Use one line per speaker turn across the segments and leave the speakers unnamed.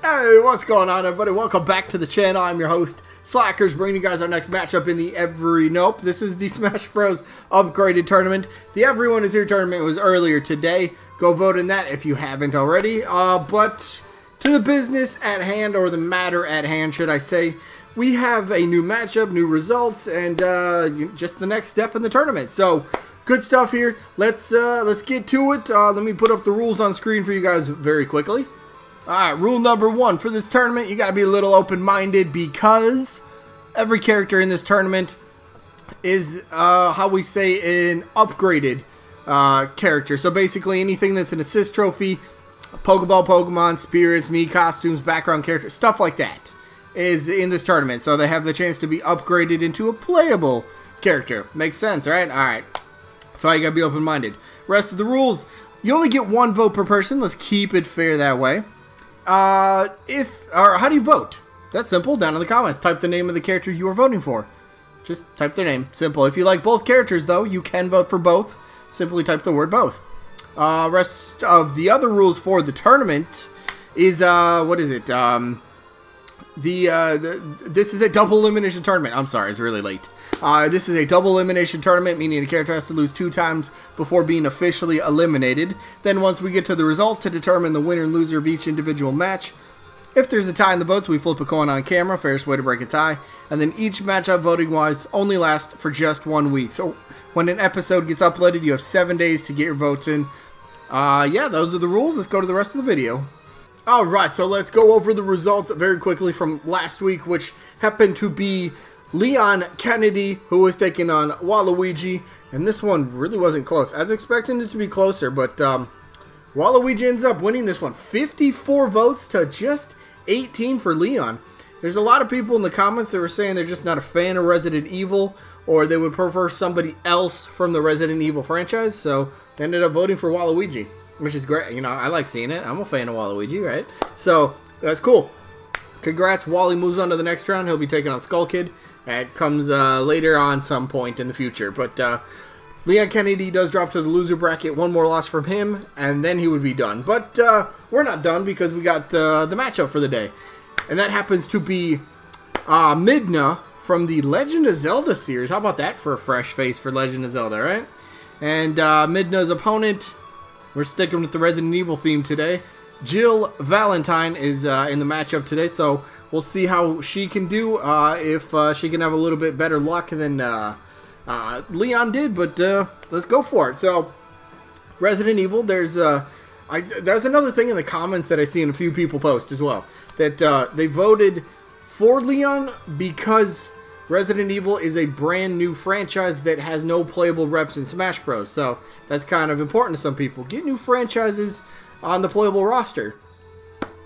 Hey, what's going on, everybody? Welcome back to the channel. I'm your host, Slackers, bringing you guys our next matchup in the Nope, this is the Smash Bros. Upgraded Tournament. The Everyone is Here tournament was earlier today. Go vote in that if you haven't already. But to the business at hand, or the matter at hand, should I say, we have a new matchup, new results, and just the next step in the tournament. So, good stuff here. Let's get to it. Let me put up the rules on screen for you guys very quickly. Alright, rule number 1 for this tournament, you gotta be a little open-minded because every character in this tournament is, how we say, an upgraded character. So basically anything that's an assist trophy, Pokeball, Pokemon, spirits, Mii costumes, background characters, stuff like that is in this tournament. So they have the chance to be upgraded into a playable character. Makes sense, right? Alright, so you gotta be open-minded. Rest of the rules, you only get 1 vote per person. Let's keep it fair that way. How do you vote? That's simple. Down in the comments, type the name of the character you are voting for. Just type their name. Simple. If you like both characters, though, you can vote for both. Simply type the word both. Rest of the other rules for the tournament is, what is it? This is a double elimination tournament. I'm sorry, it's really late. This is a double elimination tournament, meaning a character has to lose 2 times before being officially eliminated. Then once we get to the results to determine the winner and loser of each individual match, if there's a tie in the votes, we flip a coin on camera, fairest way to break a tie, and then each matchup voting-wise only lasts for just 1 week. So when an episode gets uploaded, you have 7 days to get your votes in. Yeah, those are the rules. Let's go to the rest of the video. Alright, so let's go over the results very quickly from last week, which happened to be Leon Kennedy, who was taking on Waluigi, and this one really wasn't close. I was expecting it to be closer, but Waluigi ends up winning this one. 54 votes to just 18 for Leon. There's a lot of people in the comments that were saying they're just not a fan of Resident Evil, or they would prefer somebody else from the Resident Evil franchise, so they ended up voting for Waluigi, which is great. You know, I like seeing it. I'm a fan of Waluigi, right? So, that's cool. Congrats. Wally moves on to the next round. He'll be taking on Skull Kid. That comes later on some point in the future. But Leon Kennedy does drop to the loser bracket. 1 more loss from him, and then he would be done. But we're not done because we got the matchup for the day. And that happens to be Midna from the Legend of Zelda series. How about that for a fresh face for Legend of Zelda, right? And Midna's opponent, we're sticking with the Resident Evil theme today. Jill Valentine is in the matchup today, so we'll see how she can do, if she can have a little bit better luck than Leon did, but let's go for it. So, Resident Evil, there's another thing in the comments that I see in a few people post as well, that they voted for Leon because Resident Evil is a brand new franchise that has no playable reps in Smash Bros. So, that's kind of important to some people. Get new franchises on the playable roster.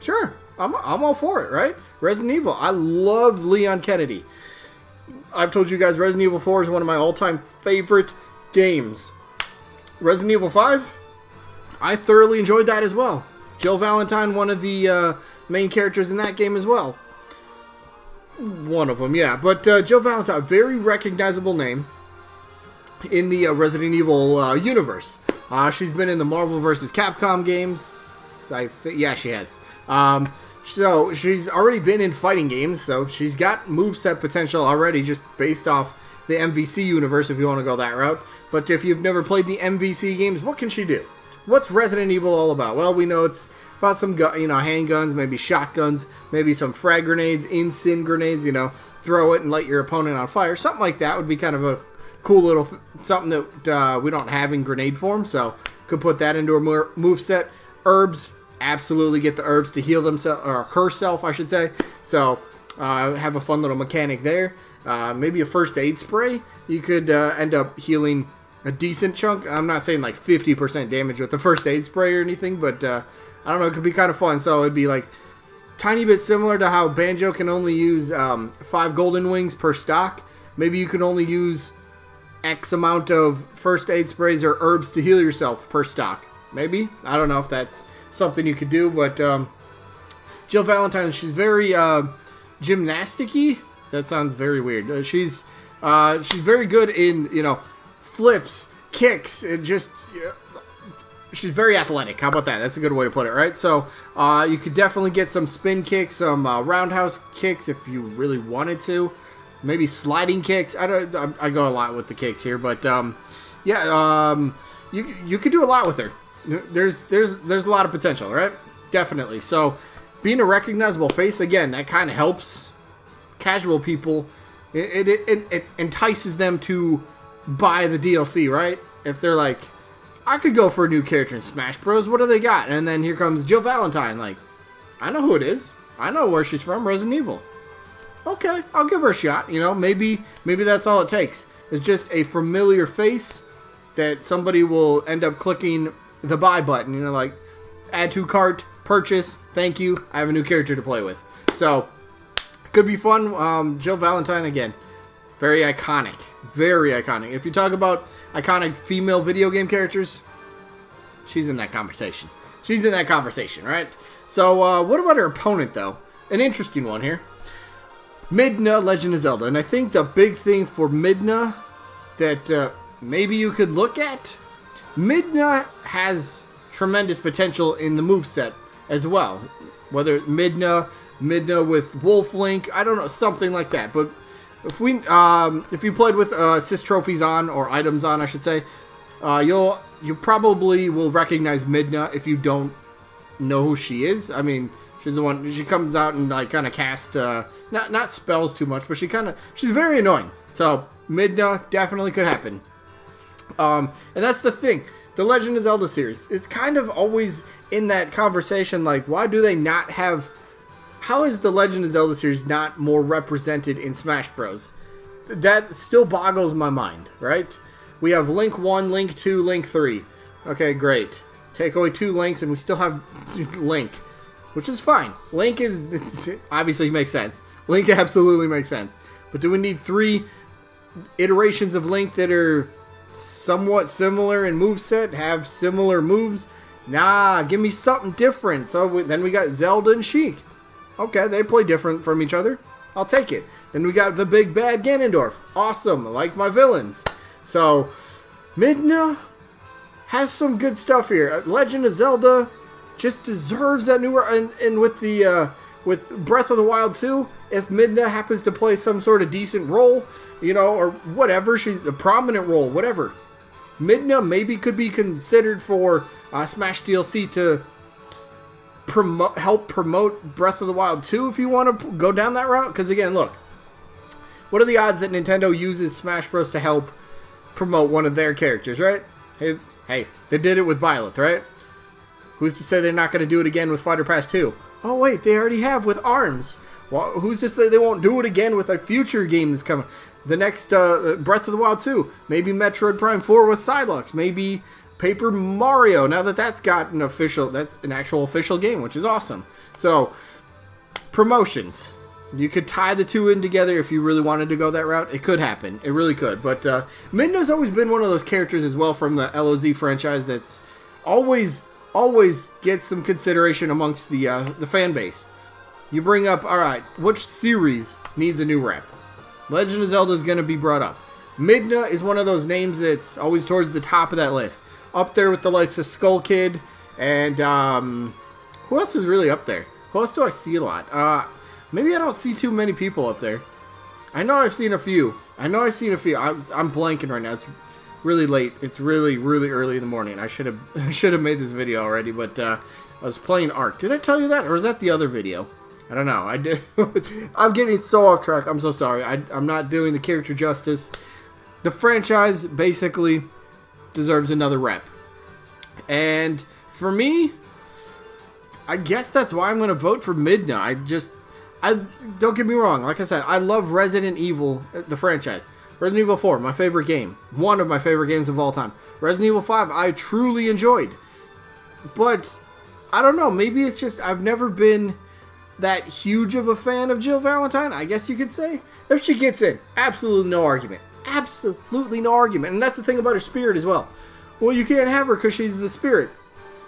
Sure, I'm all for it, right? Resident Evil, I love Leon Kennedy. I've told you guys Resident Evil 4 is one of my all-time favorite games. Resident Evil 5, I thoroughly enjoyed that as well. Jill Valentine, one of the main characters in that game as well. One of them, yeah. But Jill Valentine, very recognizable name in the Resident Evil universe. She's been in the Marvel vs. Capcom games. Yeah, she has. So, she's already been in fighting games, so she's got moveset potential already just based off the MVC universe, if you want to go that route. But if you've never played the MVC games, what can she do? What's Resident Evil all about? Well, we know it's about some, handguns, maybe shotguns, maybe some frag grenades, instant grenades, throw it and light your opponent on fire. Something like that would be kind of a cool little something that we don't have in grenade form, so could put that into a moveset. Herbs, absolutely get the herbs to heal themselves, or herself, I should say. So have a fun little mechanic there. Maybe a first aid spray. You could end up healing a decent chunk. I'm not saying like 50% damage with the first aid spray or anything, but I don't know, it could be kind of fun. So it'd be like tiny bit similar to how Banjo can only use 5 golden wings per stock. Maybe you can only use X amount of first aid sprays or herbs to heal yourself per stock. Maybe. I don't know if that's something you could do, but Jill Valentine, she's very gymnastic-y. That sounds very weird. She's very good in, flips, kicks, and just she's very athletic. How about that? That's a good way to put it, right? So you could definitely get some spin kicks, some roundhouse kicks if you really wanted to. Maybe sliding kicks. I go a lot with the kicks here, but yeah, you could do a lot with her. There's a lot of potential, right? Definitely. So being a recognizable face, again, that kind of helps casual people. It entices them to buy the DLC, right? If they're like, I could go for a new character in Smash Bros. What do they got? And then here comes Jill Valentine. Like, I know who it is. I know where she's from. Resident Evil. Okay, I'll give her a shot. You know, maybe that's all it takes. It's just a familiar face that somebody will end up clicking the buy button. You know, like, add to cart, purchase, thank you. I have a new character to play with. So, could be fun. Jill Valentine, again, very iconic. Very iconic. If you talk about iconic female video game characters, she's in that conversation. She's in that conversation, right? So, what about her opponent, though? An interesting one here. Midna, Legend of Zelda. And I think the big thing for Midna that maybe you could look at, Midna has tremendous potential in the moveset as well. Whether Midna with Wolf Link, I don't know, something like that. But if you played with assist trophies on, or items on, I should say, you probably will recognize Midna if you don't know who she is. I mean, she's the one. She comes out and like kind of cast not spells too much, but she's very annoying. So Midna definitely could happen. And that's the thing. The Legend of Zelda series, it's kind of always in that conversation. Like, why do they not have? How is the Legend of Zelda series not more represented in Smash Bros? That still boggles my mind, right? We have Link 1, Link 2, Link 3. Okay, great. Take away 2 Links and we still have Link, which is fine. Link is obviously makes sense. Link absolutely makes sense. But do we need 3 iterations of Link that are somewhat similar in moveset, have similar moves? Nah, give me something different. So then we got Zelda and Sheik. Okay, they play different from each other. I'll take it. Then we got the big bad Ganondorf. Awesome. I like my villains. So, Midna has some good stuff here. Legend of Zelda just deserves that new... And with the with Breath of the Wild 2, if Midna happens to play some sort of decent role, you know, or whatever, she's a prominent role, whatever. Midna maybe could be considered for Smash DLC to help promote Breath of the Wild 2 if you want to go down that route. Because again, look, what are the odds that Nintendo uses Smash Bros to help promote one of their characters, right? Hey, they did it with Byleth, right? Who's to say they're not going to do it again with Fighter Pass 2? Oh wait, they already have with ARMS. Well, who's to say they won't do it again with a future game that's coming? The next Breath of the Wild 2, maybe Metroid Prime 4 with Psylocke, maybe Paper Mario, now that that's got that's an actual official game, which is awesome. So, promotions. You could tie the two in together if you really wanted to go that route. It could happen. It really could. But Midna's always been one of those characters as well from the LOZ franchise that's always gets some consideration amongst the fan base. You bring up, alright, which series needs a new rep? Legend of Zelda is going to be brought up. Midna is one of those names that's always towards the top of that list. Up there with the likes of Skull Kid and who else is really up there? Who else do I see a lot? Maybe I don't see too many people up there. I know I've seen a few. I'm blanking right now. It's really late. It's really early in the morning. I should have made this video already, but I was playing Ark. Did I tell you that, or was that the other video? I don't know. I did. I'm getting so off track. I'm so sorry. I'm not doing the character justice. The franchise basically deserves another rep. And for me, I guess that's why I'm going to vote for Midna. I don't get me wrong. Like I said, I love Resident Evil, the franchise. Resident Evil 4, my favorite game. One of my favorite games of all time. Resident Evil 5, I truly enjoyed. But, I don't know. Maybe it's just I've never been that huge of a fan of Jill Valentine, I guess you could say. If she gets in, absolutely no argument. Absolutely no argument. And that's the thing about her spirit as well. Well, you can't have her because she's the spirit.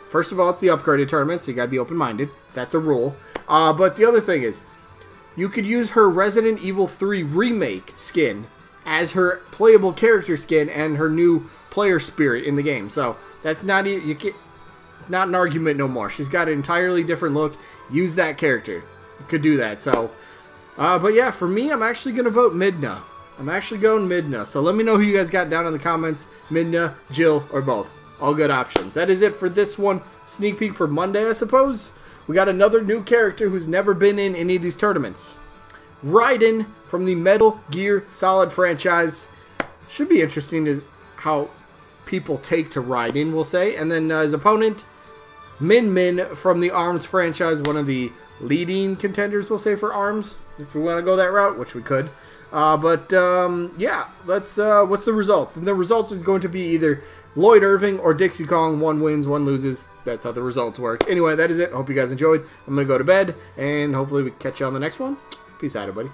First of all, it's the upgraded tournament, so you gotta be open-minded. That's a rule. But the other thing is, you could use her Resident Evil 3 remake skin as her playable character skin and her new player spirit in the game. So that's not even not an argument no more. She's got an entirely different look. Use that character. You could do that. So, but yeah, for me, I'm actually going to vote Midna. I'm actually going Midna. So let me know who you guys got down in the comments. Midna, Jill, or both. All good options. That is it for this one. Sneak peek for Monday, I suppose. We got another new character who's never been in any of these tournaments. Raiden from the Metal Gear Solid franchise. Should be interesting as how people take to Raiden, we'll say. And then his opponent, Min from the ARMS franchise. One of the leading contenders, we'll say, for ARMS. If we want to go that route, which we could. Yeah, let's, what's the results? And the results is going to be either Lloyd Irving or Dixie Kong. One wins, one loses. That's how the results work. Anyway, that is it. Hope you guys enjoyed. I'm going to go to bed, and hopefully we catch you on the next one. Peace out, everybody.